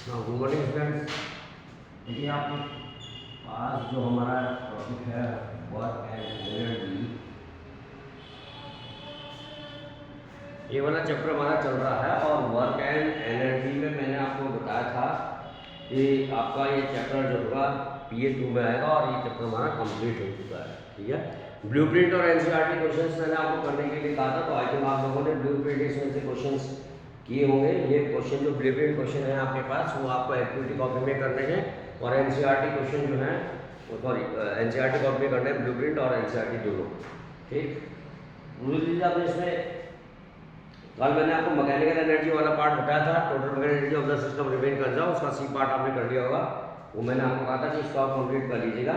Good morning students. देखिए आपके पास जो हमारा टॉपिक है वर्क एंड एनर्जी, ये वाला चैप्टर हमारा चल रहा है। और वर्क एंड एनर्जी में मैंने आपको बताया था कि आपका ये चैप्टर जो होगा PA2 में आएगा और ये चैप्टर हमारा कंप्लीट हो चुका है। ठीक है, ब्लूप्रिंट और NCERT क्वेश्चंस मैंने आपको करने के लिए कहा था, तो आई थिंक आप लोगों ने ब्लूप्रिंट इसमें से क्वेश्चंस किए होंगे। ये क्वेश्चन जो ब्लूप्रिंट क्वेश्चन है आपके पास वो आपको एक्टिविटी कॉपी में करने हैं, और NCERT क्वेश्चन जो है सॉरी NCERT कॉपी में करने हैं, ब्लूप्रिंट और NCERT दोनों। ठीक, दूसरी चीज़ आपने इसमें कल मैंने आपको मैकेनिकल एनर्जी वाला पार्ट बताया था, total mechanical energy of the system remain conserve, उसका सी पार्ट आपने कर लिया होगा। वो मैंने आपको कहा था कि इसको आप कंप्लीट कर लीजिएगा।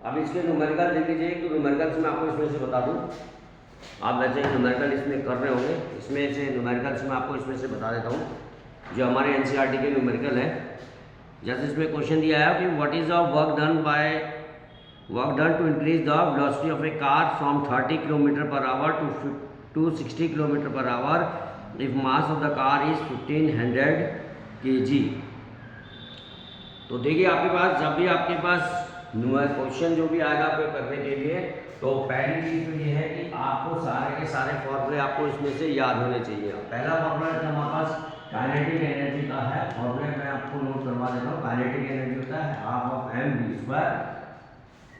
अब इसके न्यूमेरिकल देख लीजिए, तो न्यूमेरिकल्स मैं आपको इसमें से बता दूं। आप वैसे न्यूमेरिकल इसमें कर रहे होंगे, इसमें से न्यूमेरिकल्स मैं आपको इसमें से बता देता हूँ जो हमारे NCERT के न्यूमेरिकल है। जैसे इसमें क्वेश्चन दिया है कि what is the work done to increase the velocity of a car from 30 km/h to 60 km/h if mass of the car is 1500 kg। तो देखिए आपके पास जब भी आपके पास क्वेश्चन जो भी आएगा आपको करने के लिए, तो पहली चीज़ तो ये है कि आपको सारे के सारे फॉर्मूले आपको इसमें से याद होने चाहिए। पहला फॉर्मूला जो हमारे पास काइनेटिक एनर्जी का है, फॉर्मूला मैं आपको नोट करवा देता हूँ। काइनेटिक एनर्जी होता है हाफ ऑफ mv²।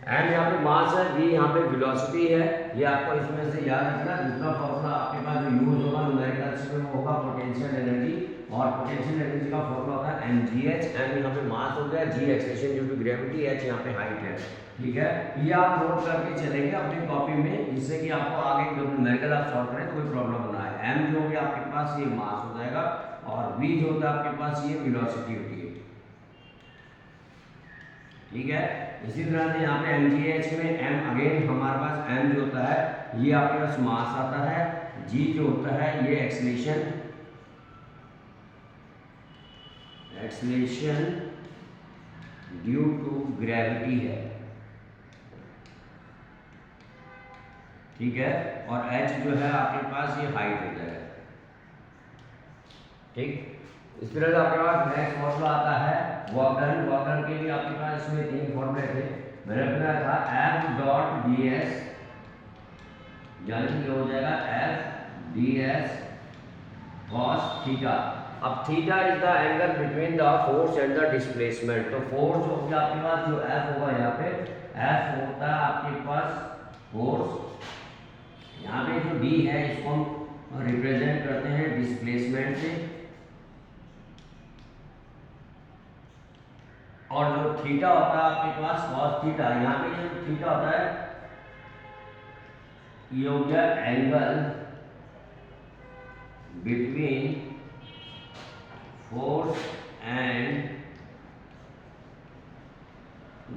एम यहाँ पे मास है, v यहाँ पे वेलोसिटी है, ये आपको इसमें से याद रखना। दूसरा फॉर्मूला आपके पास जो यूज होगा न्यूमेरिकल्स में वो होगा पोटेंशियल एनर्जी, और पोटेंशियल एनर्जी का फॉर्मूला होता है mgh। m यहाँ पे मास हो गया, g acceleration due to gravity, h यहाँ पे हाइट है। ठीक है, ये आप नोट करके चलेंगे अपनी कॉपी में, जिससे कि आपको आगे जब न्यूमेरिकल आप सॉल्व करें तो कोई प्रॉब्लम ना आए। m जो होगा आपके पास ये मास हो जाएगा, और v जो होता है आपके पास ये वेलोसिटी होती है। ठीक है, इसी तरह से यहाँ पे mgh में m अगेन हमारे पास m जो होता है ये आपके पास मास आता है, g जो होता है ये एक्सेलरेशन ड्यू टू ग्रेविटी है। ठीक है, और h जो है आपके पास ये हाइट होता है। ठीक, इस तरह से आपके पास नेक्स्ट फॉर्मूला आता है वर्क डन के लिए। आपके पास इसमें तीन फॉर्मूले थे, मैंने बताया था F.ds, यानी कि हो जाएगा F.ds cos थीटा। अब theta is the angle between the force and the displacement. तो फोर्स होगा आपके पास जो F होगा, यहाँ पे F होता है आपके पास फोर्स। यहाँ पे जो D है इसको हम रिप्रेजेंट करते हैं डिस्प्लेसमेंट से, और जो थीटा होता है आपके पास cos थीटा। यहाँ पे जो थीटा होता है ये हो गया angle between force and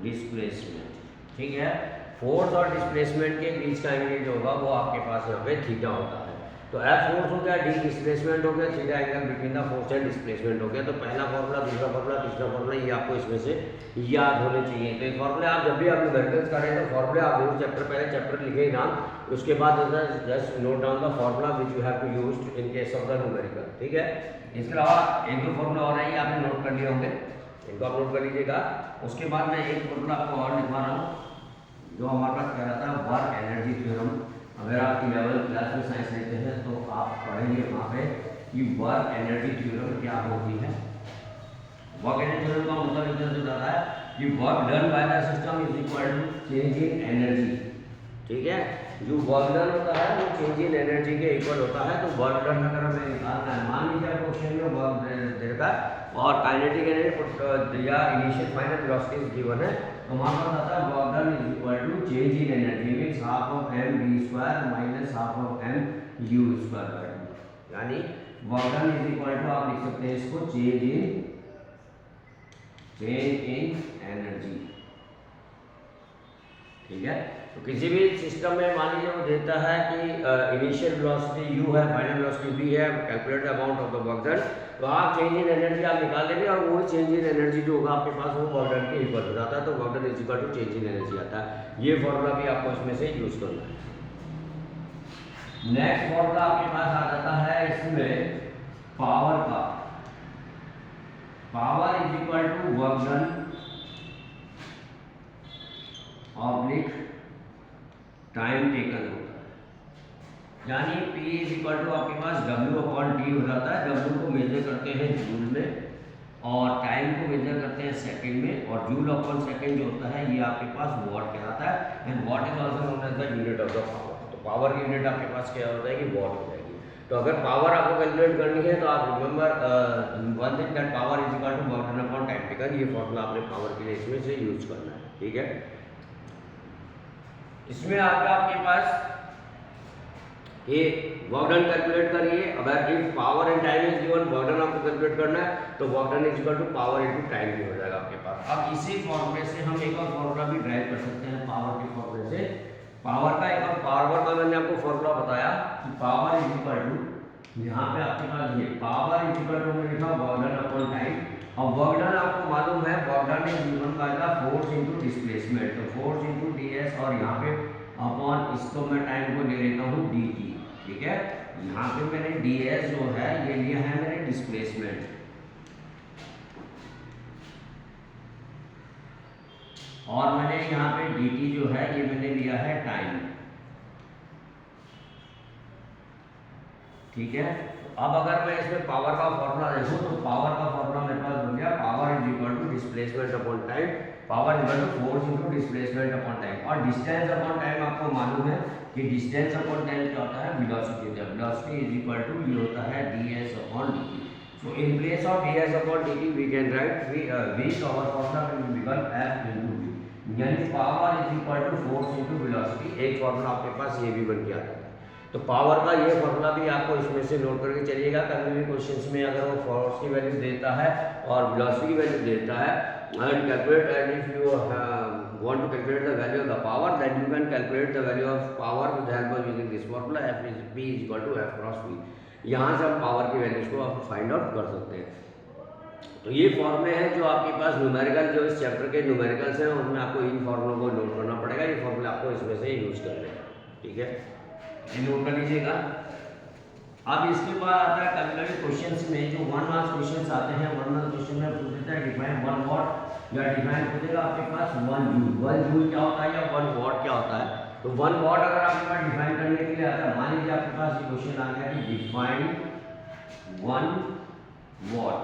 displacement. ठीक है, फोर्स और डिस्प्लेसमेंट के बीच का एंगल जो होगा वो आपके पास यहाँ पे थीटा होता है। तो F फोर्स हो गया, D डिस्प्लेसमेंट हो गया, theta angle between the force and displacement हो गया। तो पहला फॉर्मूला, दूसरा फॉर्मूला, तीसरा फॉर्मूला ये आपको इसमें से याद होने चाहिए। तो ये फॉर्मूले आप जब भी आप न्यूमेरिकल्स करें तो फॉर्मूले आप जरूर चैप्टर पहले चैप्टर लिखे ही नाम, उसके बाद just note down the formula which you have to use in case of the numerical. ठीक है, इसके अलावा एक दो फॉर्मूला और है, ये आपने नोट कर लिए होंगे, इनको आप नोट कर लीजिएगा। उसके बाद मैं एक फॉर्मूला आपको और लिखवा रहा हूँ जो हमारे पास कह रहा था वर्क एनर्जी थ्योरम। अगर आप 11th क्लास में साइंस लेते हैं तो आप पढ़ेंगे वहाँ पे कि वर्क एनर्जी थ्योरम क्या होती है। वर्क एनर्जी थ्योरम का मतलब इतना से जाता है कि work done by the system is equal to change in energy. ठीक है, जो वर्क डन होता है वो चेंज इन एनर्जी के इक्वल होता है। तो वर्क डन अगर हमें निकालना है, मान लीजिए क्वेश्चन में वर्क देगा और काइनेटिक एनर्जी या इनिशियल फाइनल वेलोसिटी गिवन है, तो वहाँ पर आता है work done is equal to change in energy means half of mv² minus half of mu²। यानी work done is equal to आप लिख सकते हैं इसको चेंज इन एनर्जी। ठीक है, तो किसी भी सिस्टम में मान लीजिए वो देता है कि इनिशियल वेलोसिटी u है, फाइनल वेलोसिटी v है, calculate the amount of the work done, तो आप चेंज इन एनर्जी आप निकाल देंगे और वो चेंज इन एनर्जी जो होगा आपके पास वो वर्क डन के इक्वल हो जाता है। तो work done is equal to change in energy आता है। ये फॉर्मूला भी आपको इसमें से यूज करना है। नेक्स्ट फॉर्मूला आपके पास आ जाता है इसमें पावर का। Power is equal to work done oblique time taken होता है। यानी P इज इक्वल टू आपके पास W अपॉन T हो जाता है। W को मेजर करते हैं जूल में और टाइम को मेजर करते हैं सेकंड में, और जूल अपॉन सेकंड जो होता है ये आपके पास वॉट कहलाता है। And watt is also known as the unit of the power. तो पावर की यूनिट आपके पास क्या होता है कि वॉट हो जाएगी। तो अगर पावर आपको कैलकुलेट करनी है तो आप remember one thing that power is equal to work done upon time taken. ये फॉर्मूला आपने पावर के लिए इसमें से यूज करना है, ठीक है। इसमें आपके पास ये वर्क डन कैलकुलेट करिए। अगर if power and time is given, work done आपको कैलकुलेट करना है तो work done is equal to power into time भी हो जाएगा आपके पास। अब इसी फॉर्मूले से हम एक और फॉर्मूला भी ड्राइव कर सकते हैं पावर के फॉर्मूले से। पावर का एक और पावर का मैंने आपको फॉर्मूला बताया कि पावर इज इक्वल टू, यहाँ पे आपके पास ये पावर इज इक्वल टू मैंने लिखा वर्क डन अपॉन टाइम। और वर्क डन आपको मालूम है work done is given by the force into displacement. तो फोर्स इनटू ds और यहाँ पे अपॉन इसको मैं टाइम को ले लेता हूँ dt, ठीक है। यहाँ पे मैंने ds जो है ये लिया है मैंने डिस्प्लेसमेंट, और मैंने यहाँ पे dt जो है ये मैंने लिया है टाइम, ठीक है। अब अगर मैं इसमें पावर का फॉर्मूला देखूं तो पावर का फॉर्मूला मेरे पास बन गया power is equal to displacement upon time. Power is equal to force into displacement upon time. और डिस्टेंस अपॉन टाइम आपको मालूम है कि डिस्टेंस अपॉन टाइम क्या होता है, वेलोसिटी होता है। वेलोसिटी इज इक्वल टू ये होता है ds upon dt। So in place of ds upon dt we can write we our formula will become f into v, यानी power is equal to force into velocity. एक formula आपके पास ये भी बन के आ जाता है। तो पावर का ये फॉर्मूला भी आपको इसमें से नोट करके चलिएगा। कभी भी क्वेश्चंस में अगर वो फोर्स की वैल्यू देता है और वेलोसिटी की वैल्यू देता है and calculate, and if you want to calculate the value of the power, then you can calculate the value of power with the help of using this formula f is p is equal to f cross v। यहाँ से हम power की values को आप find out कर सकते हैं। तो ये फॉर्मूले हैं जो आपके पास न्यूमेरिकल, जो इस चैप्टर के न्यूमेरिकल्स हैं उनमें आपको इन फॉर्मूलों को नोट करना पड़ेगा। ये फॉर्मूले आपको इसमें से यूज करने हैं, ठीक है, ये नोट कर लीजिएगा। अब इसके बाद आता है कभी कभी क्वेश्चंस में जो 1 मार्क्स क्वेश्चंस आते हैं, 1 मार्क्स क्वेश्चन में पूछ देता है डिफाइन 1 वॉट या डिफाइन पूछेगा आपके पास 1 जूल। 1 जूल क्या होता है या 1 वॉट क्या होता है। तो 1 वॉट अगर आपके पास डिफाइन करने के लिए आता है, मान लीजिए आपके पास ये क्वेश्चन आ गया कि डिफाइन 1 वॉट।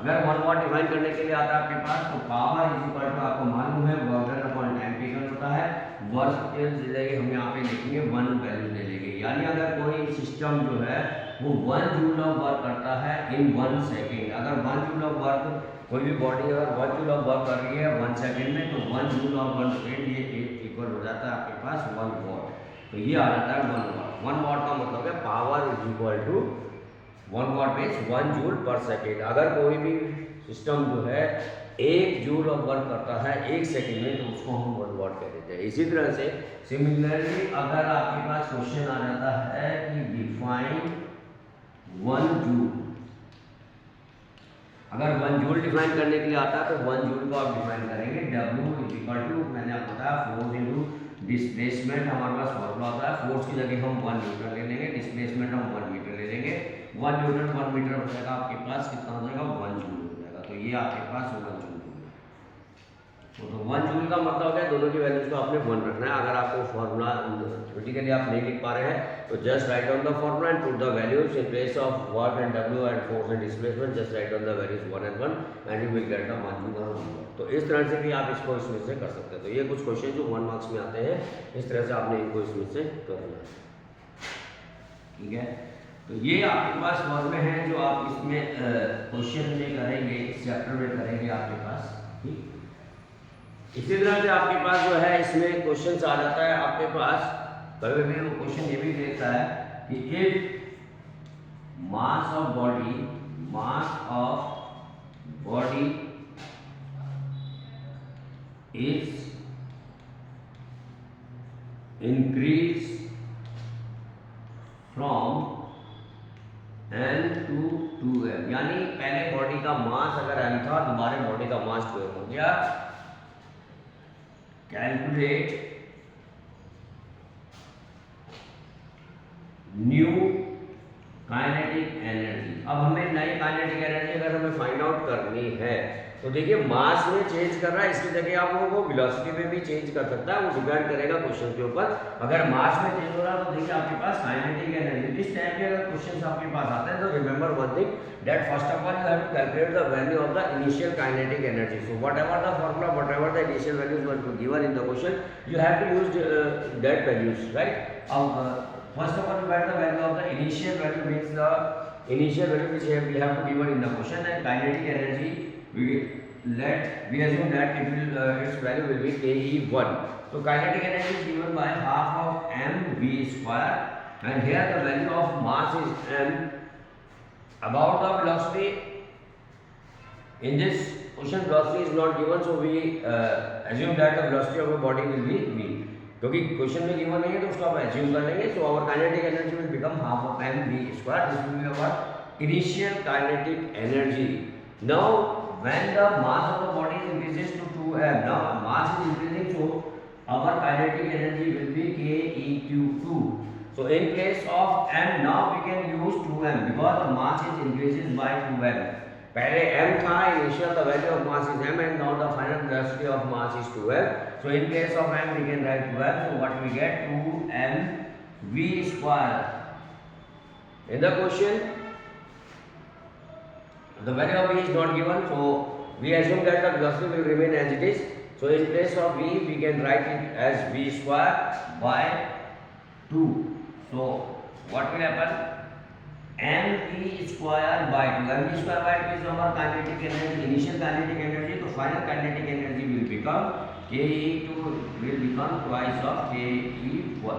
अगर 1 वॉट डिफाइन करने के लिए आता है आपके पास, तो पावर इज इक्वल टू आपको मालूम है work done upon time taken होता है। वर्क के जगह हम यहाँ पे लिखेंगे 1 वैल्यू ले लेंगे। यानी अगर कोई सिस्टम जो है वो 1 जूल ऑफ वर्क करता है इन 1 सेकेंड। अगर 1 जूल ऑफ वर्क, कोई भी बॉडी अगर 1 जूल ऑफ वर्क कर रही है 1 सेकेंड में, तो 1 जूल ऑफ 1 सेकेंड ये इक्वल हो जाता है आपके पास 1 वॉट। तो ये आ जाता है 1 वॉट। 1 वॉट का मतलब है power is equal to 1 watt means 1 joule per second. अगर कोई भी सिस्टम जो है 1 जूल ऑफ वर्क करता है 1 सेकेंड में, तो उसको हम 1 वॉट कह देते हैं। इसी तरह से सिमिलरली अगर आपके पास क्वेश्चन आ जाता है कि डिफाइन 1 जूल, अगर 1 जूल डिफाइन करने के लिए आता है तो 1 जूल को आप डिफाइन करेंगे W इज इक्वल टू, मैंने आपको बताया फोर्स इनटू डिस्प्लेसमेंट। हमारे पास फॉर्मूला होता है फोर्स की जगह हम 1 न्यूटन ले लेंगे, डिस्प्लेसमेंट हम 1 मीटर ले लेंगे। 1 न्यूटन 1 मीटर हो जाएगा आपके पास कितना हो जाएगा 1 जूल हो जाएगा। तो ये आपके पास 1 जूल। तो 1 जूल का मतलब हो गया दोनों की वैल्यूज को आपने 1 रखना है। अगर आपको फॉर्मूला थ्योरेटिकली आप नहीं लिख पा रहे हैं तो just write down the formula and put the values in place of work and W and force and displacement. Just write down the values 1 and 1 and you will get the 1 joule और 1 what. तो इस तरह से भी आप इसको इसमें से कर सकते हैं। तो ये कुछ क्वेश्चन जो 1 मार्क्स में आते हैं, इस तरह से आपने इनको इसमें से करना है, ठीक है। तो ये आपके पास फॉर्मूले हैं जो आप इसमें क्वेश्चन में करेंगे, इस चैप्टर में करेंगे आपके पास, ठीक। इसी तरह से आपके पास जो है इसमें क्वेश्चन आ जाता है आपके पास, कभी भी वो क्वेश्चन ये भी देता है कि if mass of body is increase from m to 2m, यानी पहले बॉडी का मास अगर m था, दोबारा बॉडी का मास 2m हो गया। Calculate new kinetic energy. अब हमें नई काइनेटिक एनर्जी अगर हमें फाइंड आउट करनी है तो देखिए मास में चेंज कर रहा है, इसकी जगह आप लोगों को वेलोसिटी में भी चेंज कर सकता है, वो डिपेंड करेगा क्वेश्चन के ऊपर। अगर मास में चेंज हो रहा है तो देखिए आपके पास काइनेटिक एनर्जी। इस टाइप के अगर क्वेश्चन आपके पास आते हैं तो remember one thing that first of all you have to calculate the value of the initial kinetic energy. So whatever the formula, whatever the initial values were given in the question, you have to use that values, right. अब first of all we find the value of the initial value, means the initial value which we have to given in the question, and kinetic energy we assume that it will its value will be ke1. So kinetic energy is given by half of mv square, and here the value of mass is m. About the velocity, in this question velocity is not given, so we assume that the velocity of a body will be v, क्योंकि question में given नहीं है तो उसको आप assume कर लेंगे। So our kinetic energy will become half of m v square, this will be our initial kinetic energy. Now when the mass of the body increases to 2m, now mass is increasing, so our kinetic energy will be ke2. So in place of m now we can use 2m because the mass is increases bye 2m. पहले m था, initial the value of mass is m, and now the final velocity of mass is 2m. So in place of m we can write 12. So what we get, 2m v square. In the question the value of v is not given, so we assume that the velocity will remain as it is. So in place of v we can write it as v square by 2. So what will happen, mv square by 2. mv square by 2 is our kinetic energy, initial kinetic energy. So final kinetic energy will become ke2 will become twice of ke1.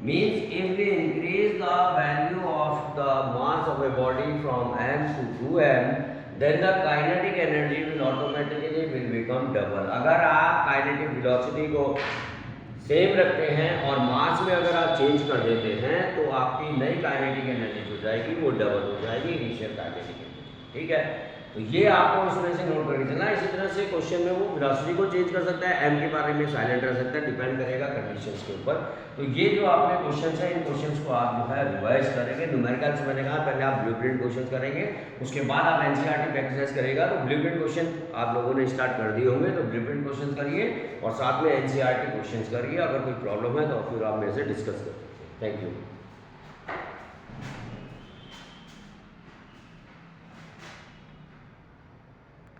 Means if we increase the value of the mass of a body from m to 2m, then the kinetic energy will automatically will become double. अगर आप kinetic velocity को same रखते हैं और मास में अगर आप change कर देते हैं तो आपकी नई काइनेटिक एनर्जी हो जाएगी, वो डबल हो जाएगी इनिशियल काइनेटिक एनर्जी, ठीक है। तो ये आपको इसमें से नोट करके चलना। इसी तरह से क्वेश्चन में वो वेलोसिटी को चेंज कर सकता है, m के बारे में साइलेंट रह सकता है, डिपेंड करेगा कंडीशंस के ऊपर। तो ये जो आपने क्वेश्चंस है, इन क्वेश्चंस को आप जो है रिवाइज करेंगे। न्यूमेरिकल्स मैंने कहा पहले आप ब्लूप्रिंट क्वेश्चंस करेंगे, उसके बाद आप एनसीईआरटी प्रैक्टिस करेगा। तो ब्लूप्रिंट क्वेश्चन आप लोगों ने स्टार्ट कर दिए होंगे, तो ब्लूप्रिंट क्वेश्चन करिए और साथ में एनसीईआरटी क्वेश्चन करिए। अगर कोई प्रॉब्लम है तो फिर आप मेरे से डिस्कस कर सकते हैं। Thank you.